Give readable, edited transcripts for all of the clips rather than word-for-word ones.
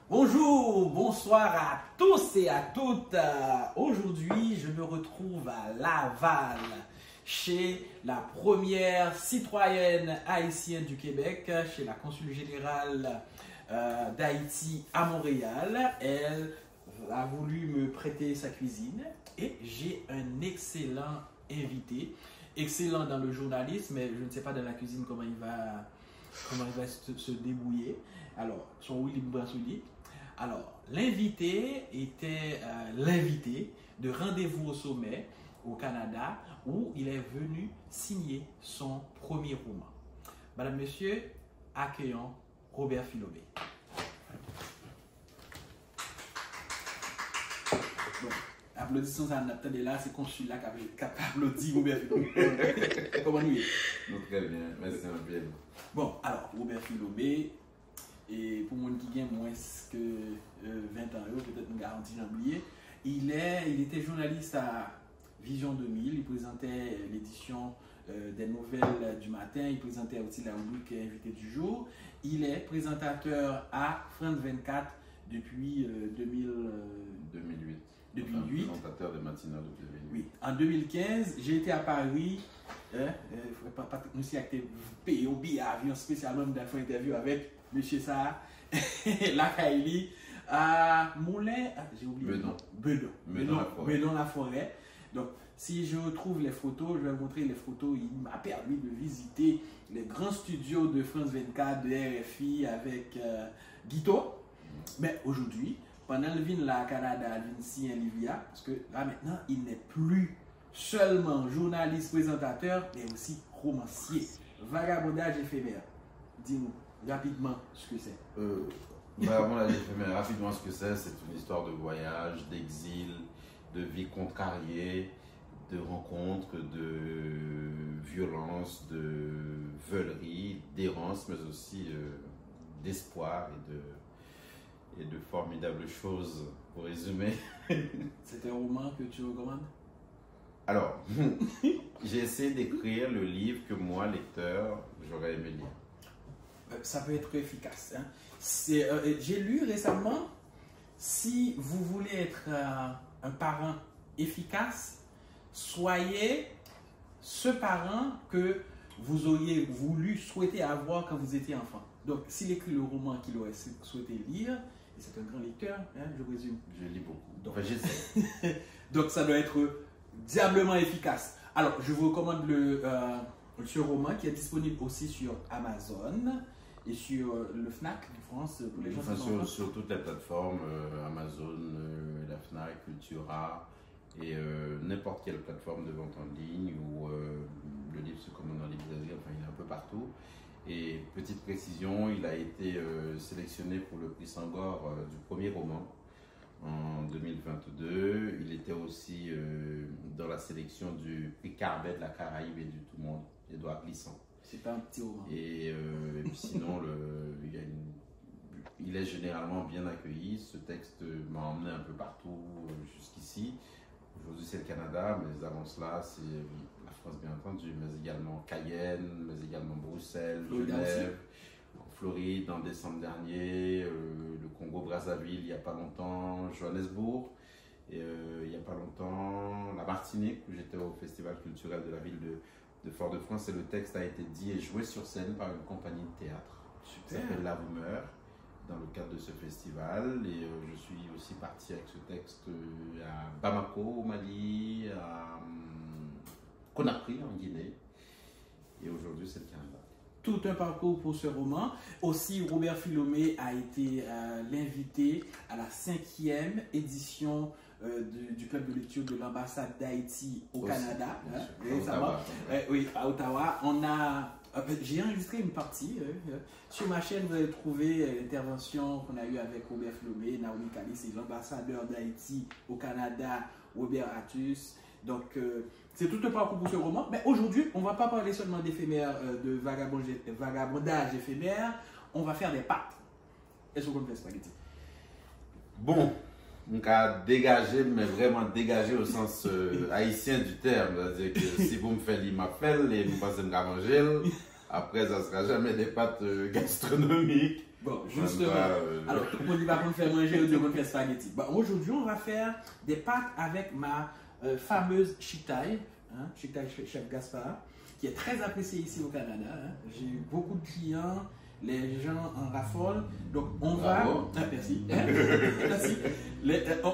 Bonjour, bonsoir à tous et à toutes. Aujourd'hui, je me retrouve à Laval, chez la première citoyenne haïtienne du Québec, chez la consul générale d'Haïti à Montréal. Elle a voulu me prêter sa cuisine et j'ai un excellent invité, excellent dans le journalisme, mais je ne sais pas dans la cuisine comment il va se débrouiller. Alors, son Willy Brassouilly. Alors, l'invité était l'invité de Rendez-vous au sommet au Canada où il est venu signer son premier roman. Madame, Monsieur, accueillons Robert Philomé. Bon, applaudissons à Nathan de là, c'est consul là qui a applaudi Robert Philomé. Comment nous est? Donc, très bien, merci bien. Bon, alors, Robert Philomé. Et pour moi qui a moins que 20 ans, peut-être une garantie j'oublié, il était journaliste à Vision 2000, il présentait l'édition des nouvelles du matin, il présentait aussi la rubrique invité du jour. Il est présentateur à France 24 depuis 2008. 2008. Présentateur de matinale depuis 2008. Oui. En 2015, j'ai été à Paris. Il ne faudrait pas nous si payer au billet avion spécialement dans une interview avec Monsieur Sarr, la Kaili, à Moulin, j'ai oublié. Bedon la forêt. Donc, si je retrouve les photos, je vais vous montrer les photos. Il m'a permis de visiter les grands studios de France 24, de RFI avec Guito. Mais aujourd'hui, pendant le vin là, Canada, Vinci et Livia, parce que là maintenant, il n'est plus seulement journaliste, présentateur, mais aussi romancier. Vagabondage éphémère. Dis-nous rapidement ce que c'est. Vagabondage éphémère, rapidement ce que c'est une histoire de voyage, d'exil, de vie contrariée, de rencontres, de violence, de veulerie, d'errance, mais aussi d'espoir et de formidables choses, pour résumer. C'est un roman que tu recommandes? Alors, j'ai essayé d'écrire le livre que moi, lecteur, j'aurais aimé lire. Ça peut être efficace. Hein? J'ai lu récemment, si vous voulez être un parent efficace, soyez ce parent que vous auriez souhaité avoir quand vous étiez enfant. Donc, s'il écrit le roman qu'il aurait souhaité lire, et c'est un grand lecteur, hein, je présume. Je lis beaucoup. Donc, enfin, j'essaie. Donc, ça doit être diablement efficace. Alors, je vous recommande ce roman qui est disponible aussi sur Amazon et sur le Fnac en France pour les gens qui sont en France. Sur toutes les plateformes, Amazon, la Fnac, Cultura et n'importe quelle plateforme de vente en ligne où le livre se commande en librairie, enfin il est un peu partout. Et petite précision, il a été sélectionné pour le prix Sangor du premier roman en 2022. Il était aussi dans la sélection du prix Carbet de la Caraïbe et du Tout Monde, Édouard Glissant. C'est pas un petit roman. Et puis sinon, il est généralement bien accueilli. Ce texte m'a emmené un peu partout jusqu'ici. Aujourd'hui, c'est le Canada, mais avant cela, c'est la France, bien entendu, mais également Cayenne, mais également Bruxelles, Genève, en Floride, en décembre dernier, le Congo-Brazzaville, il n'y a pas longtemps, Johannesburg, et il n'y a pas longtemps, la Martinique, où j'étais au Festival culturel de la ville de Fort-de-France, et le texte a été dit et joué sur scène par une compagnie de théâtre qui s'appelle La Rumeur, dans le cadre de ce festival. Et je suis aussi parti avec ce texte à Bamako, au Mali, à Conakry, en Guinée. Et aujourd'hui, c'est le Canada. Tout un parcours pour ce roman. Aussi, Robert Philomé a été l'invité à la 5e édition du club de lecture de l'ambassade d'Haïti au Canada. Oui, à Ottawa. J'ai enregistré une partie. Sur ma chaîne, vous allez trouver l'intervention qu'on a eue avec Robert Philomé, Naomi Kali, c'est l'ambassadeur d'Haïti au Canada, Robert Atus. Donc, c'est tout un parcours pour ce roman. Mais aujourd'hui, on ne va pas parler seulement d'éphémère, de vagabondage éphémère. On va faire des pâtes. Est-ce qu'on fait spaghetti? Bon, on a dégagé, mais vraiment dégagé au sens haïtien du terme. C'est-à-dire que si vous me faites l'imafel et vous passez me manger, après, ça ne sera jamais des pâtes gastronomiques. Bon, justement, alors tout le monde va faire manger ou tout le monde fait spaghetti. Bon, aujourd'hui, on va faire des pâtes avec ma fameuse Chick-Thai, hein, Chick-Thai Chef Gaspard, qui est très appréciée ici au Canada. Hein. J'ai eu beaucoup de clients, les gens en raffolent. Donc, on va. Merci. Merci.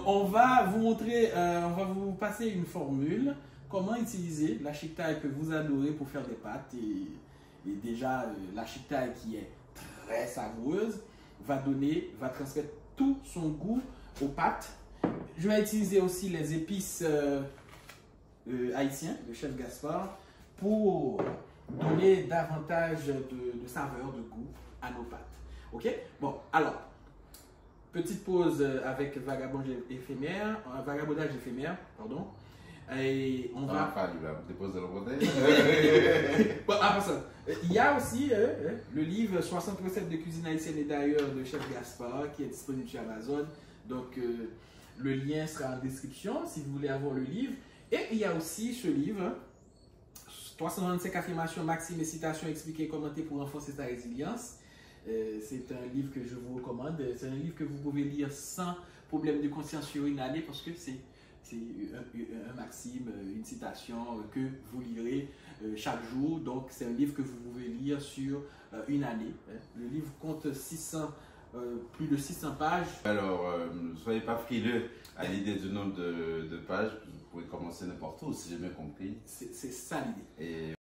On va vous montrer, on va vous passer une formule, comment utiliser la Chick-Thai que vous adorez pour faire des pâtes. Et déjà, la Chick-Thai qui est très savoureuse va transmettre tout son goût aux pâtes. Je vais utiliser aussi les épices haïtiennes, le chef Gaspard, pour donner davantage de saveur, de goût à nos pâtes. Ok? Bon, alors, petite pause avec vagabondage éphémère, pardon. Et on va. Dépose de l'autre. Bon, après ça, il y a aussi le livre 60 recettes de cuisine haïtienne et d'ailleurs de Chef Gaspard qui est disponible sur Amazon. Donc, le lien sera en description si vous voulez avoir le livre. Et il y a aussi ce livre 325 affirmations, maximes et citations expliquées et commentées pour renforcer sa résilience. C'est un livre que je vous recommande. C'est un livre que vous pouvez lire sans problème de conscience sur une année parce que c'est un maxime, une citation que vous lirez chaque jour. Donc, c'est un livre que vous pouvez lire sur une année. Le livre compte plus de 600 pages. Alors, ne soyez pas frileux à l'idée du nombre de pages. Vous pouvez commencer n'importe où, si j'ai bien compris. C'est ça l'idée.